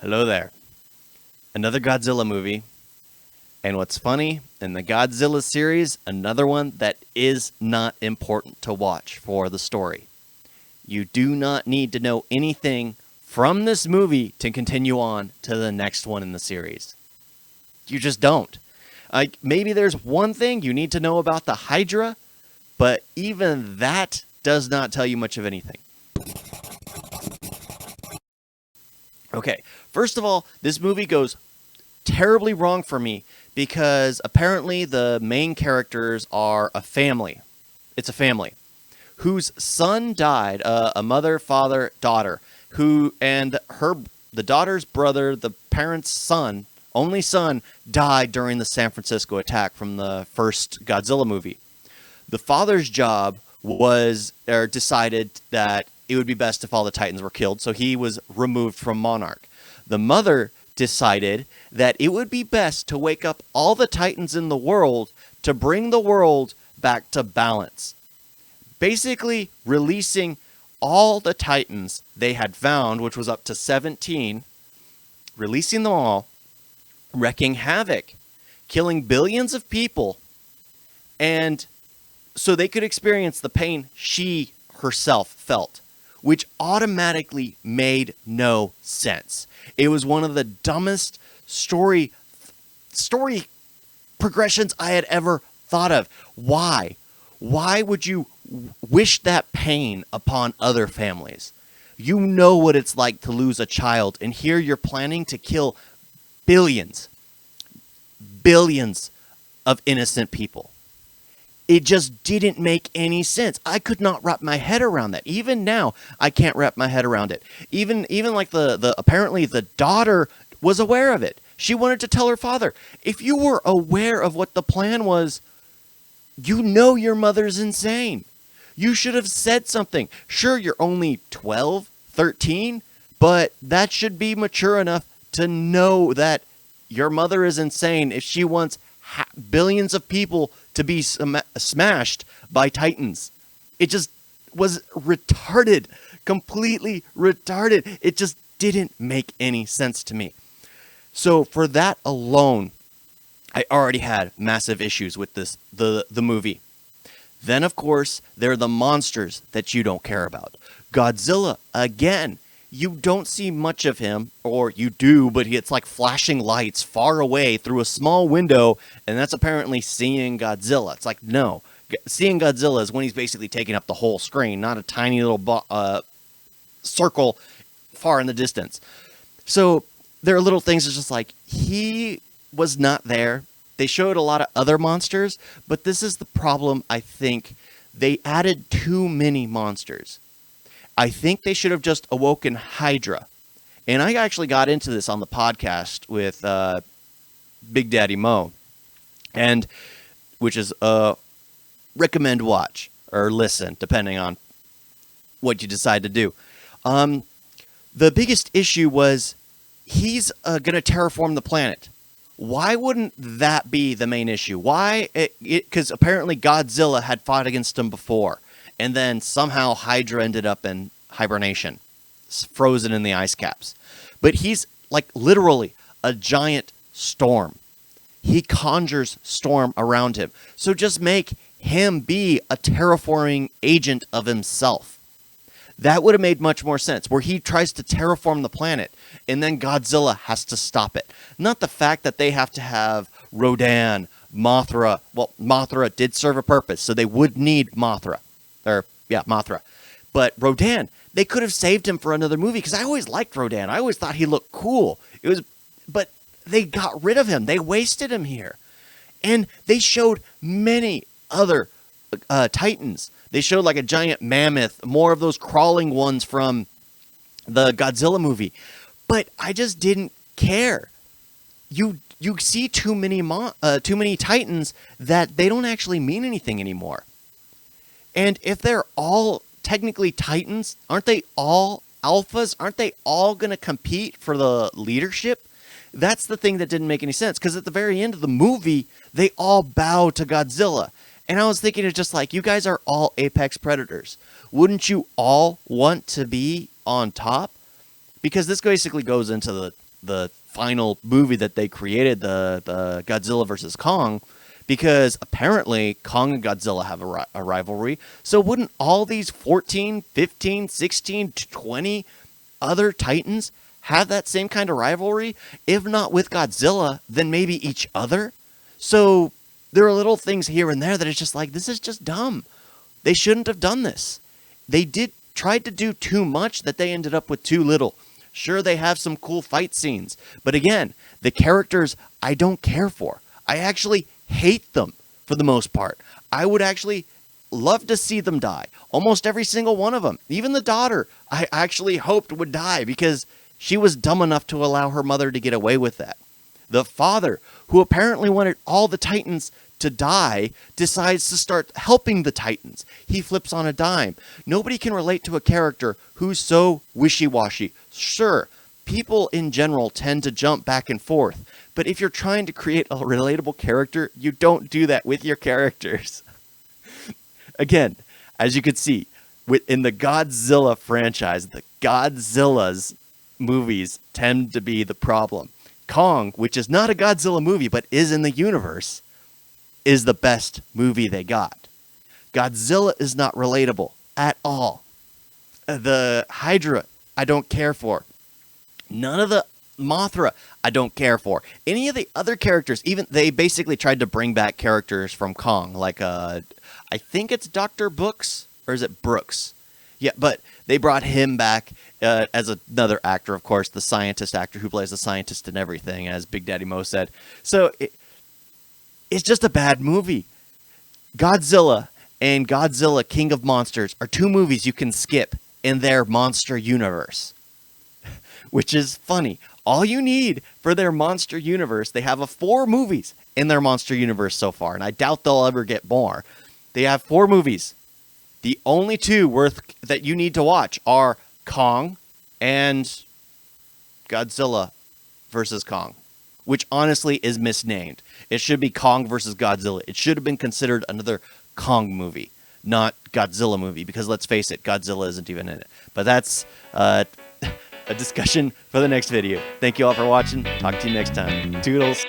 Hello there. Another Godzilla movie. And what's funny, in the Godzilla series, another one that is not important to watch for the story. You do not need to know anything from this movie to continue on to the next one in the series. You just don't. Like, maybe there's one thing you need to know about the Hydra, but even that does not tell you much of anything. Okay, first of all, this movie goes terribly wrong for me because apparently the main characters are a family. It's a family whose son died, a mother, father, daughter, the daughter's brother, the parents' son, only son, died during the San Francisco attack from the first Godzilla movie. The father's job decided that it would be best if all the Titans were killed, so he was removed from Monarch. The mother decided that it would be best to wake up all the Titans in the world to bring the world back to balance. Basically, releasing all the Titans they had found, which was up to 17, releasing them all, wreaking havoc, killing billions of people, and so they could experience the pain she herself felt, which automatically made no sense. It was one of the dumbest story progressions I had ever thought of. Why? Why would you wish that pain upon other families? You know what it's like to lose a child, and here you're planning to kill billions of innocent people. It just didn't make any sense. I could not wrap my head around that. Even now, I can't wrap my head around it. Even like the apparently the daughter was aware of it. She wanted to tell her father. If you were aware of what the plan was, you know your mother's insane. You should have said something. Sure, you're only 12, 13, but that should be mature enough to know that your mother is insane if she wants billions of people to be smashed by Titans. It just was retarded, completely retarded. It just didn't make any sense to me. So for that alone, I already had massive issues with the movie. Then, of course, there are the monsters that you don't care about. Godzilla, again, you don't see much of him, or you do, but it's like flashing lights far away through a small window, and that's apparently seeing Godzilla. It's like, no. Seeing Godzilla is when he's basically taking up the whole screen, not a tiny little circle far in the distance. So there are little things that's just like, he was not there. They showed a lot of other monsters, but this is the problem, I think. They added too many monsters. I think they should have just awoken Hydra. And I actually got into this on the podcast with Big Daddy Mo, and which is recommend watch or listen, depending on what you decide to do. The biggest issue was he's going to terraform the planet. Why wouldn't that be the main issue? Why? Because apparently Godzilla had fought against him before. And then somehow Hydra ended up in hibernation, frozen in the ice caps. But he's like literally a giant storm. He conjures storm around him. So just make him be a terraforming agent of himself. That would have made much more sense, where he tries to terraform the planet, and then Godzilla has to stop it. Not the fact that they have to have Rodan, Mothra. Well, Mothra did serve a purpose, so they would need Mothra. Mothra. But Rodan, they could have saved him for another movie, because I always liked Rodan. I always thought he looked cool. But they got rid of him. They wasted him here. And they showed many other Titans. They showed like a giant mammoth, more of those crawling ones from the Godzilla movie. But I just didn't care. You see too many Titans that they don't actually mean anything anymore. And if they're all technically Titans, aren't they all alphas? Aren't they all going to compete for the leadership? That's the thing that didn't make any sense, because at the very end of the movie, they all bow to Godzilla. And I was thinking, it's just like, you guys are all apex predators. Wouldn't you all want to be on top? Because this basically goes into the final movie that they created, the Godzilla versus Kong, because apparently Kong and Godzilla have a rivalry. So wouldn't all these 14, 15, 16, 20 other Titans have that same kind of rivalry? If not with Godzilla, then maybe each other. So there are little things here and there that it's just like, this is just dumb. They shouldn't have done this. They tried to do too much that they ended up with too little. Sure, they have some cool fight scenes, but again, the characters I don't care for. I actually hate them for the most part. I would actually love to see them die. Almost every single one of them. Even the daughter, I actually hoped would die because she was dumb enough to allow her mother to get away with that. The father, who apparently wanted all the Titans to die, decides to start helping the Titans. He flips on a dime. Nobody can relate to a character who's so wishy-washy. Sure, people in general tend to jump back and forth, but if you're trying to create a relatable character, you don't do that with your characters. Again, as you can see, in the Godzilla franchise, the Godzilla's movies tend to be the problem. Kong, which is not a Godzilla movie but is in the universe, is the best movie they got. Godzilla is not relatable at all. The Hydra, I don't care for. None of the Mothra, I don't care for. Any of the other characters, even they basically tried to bring back characters from Kong, like I think it's Dr. Brooks, or is it Brooks? Yeah, but they brought him back as another actor, of course, the scientist actor who plays the scientist in everything, as Big Daddy Mo said. So it's just a bad movie. Godzilla and Godzilla King of Monsters are two movies you can skip in their monster universe, which is funny. All you need for their monster universe, they have 4 movies in their monster universe so far, and I doubt they'll ever get more. They have 4 movies. The only 2 that you need to watch are Kong and Godzilla versus Kong, which honestly is misnamed. It should be Kong versus Godzilla. It should have been considered another Kong movie, not Godzilla movie, because let's face it, Godzilla isn't even in it. But that's a discussion for the next video. Thank you all for watching. Talk to you next time. Toodles.